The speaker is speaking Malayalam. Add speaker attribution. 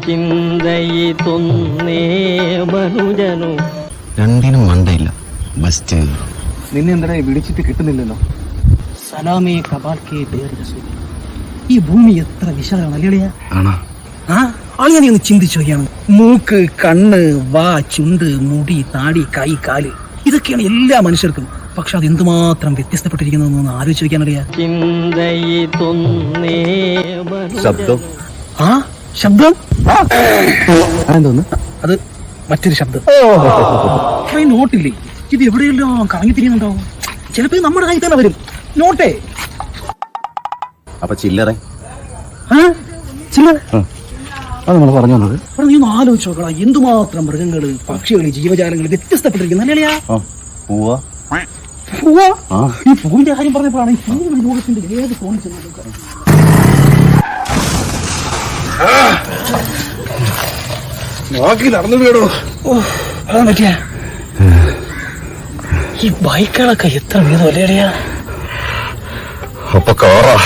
Speaker 1: ചിന്തയിതൊന്നേ മനുജനു
Speaker 2: രണ്ടിനും മണ്ടയില്ല. ബസ്റ്റ്
Speaker 3: നിന്നെ എന്താ വിളിച്ചിട്ട് കിട്ടുന്നില്ലല്ലോ.
Speaker 4: സലാമേ കബാൽ കെ പേർ റസൂൽ. ഈ ഭൂമി എത്ര വിശാലമാണ് അല്ലേളിയാ?
Speaker 2: ആണോ?
Speaker 4: അങ്ങനെ ഒന്ന് ചിന്തിച്ചു നോക്കിയാണ്. മൂക്ക്, കണ്ണ്, വാ, ചുണ്ട്, മുടി, താടി, കൈ, കാല്, ഇതൊക്കെയാണ് എല്ലാ മനുഷ്യർക്കും. പക്ഷെ അത് എന്തുമാത്രം വ്യത്യസ്തപ്പെട്ടിരിക്കുന്നു ആലോചിച്ച് നോക്കിയാണറിയാ.
Speaker 1: ചിന്തയിതൊന്നേ
Speaker 2: ശബ്ദം
Speaker 4: ശബ്ദം
Speaker 3: എന്തോന്ന്?
Speaker 4: അത് മറ്റൊരു ശബ്ദം. നോട്ടില്ലേ, ഇത് എവിടെയെല്ലാം കറങ്ങി തിരിയുന്നുണ്ടാവും. ചിലപ്പോ നമ്മുടെ കയ്യിൽ തന്നെ വരും നോട്ടേ.
Speaker 2: അപ്പൊ ചില്ലറ
Speaker 3: അത് നമ്മൾ പറഞ്ഞു വന്നത്.
Speaker 4: നീ ഒന്ന് ആലോചിച്ച് നോക്കണം, എന്തുമാത്രം മൃഗങ്ങള്, പക്ഷികള്, ജീവജാലങ്ങള് വ്യത്യസ്തപ്പെട്ടിരിക്കുന്നു അല്ലേയാ? ഈ പൂവിന്റെ കാര്യം പറഞ്ഞപ്പോഴാണ് ഈ പൂവിന്റെ ലോകത്തിന്റെ ഏത് ഫോണിൽ ചെന്നത്.
Speaker 3: നടന്നു വീടോ.
Speaker 4: അതാ പറ്റിയ ഈ ബൈക്കുകളൊക്കെ എത്ര വീതം അല്ലേടിയാ?
Speaker 2: അപ്പൊ കാറാ.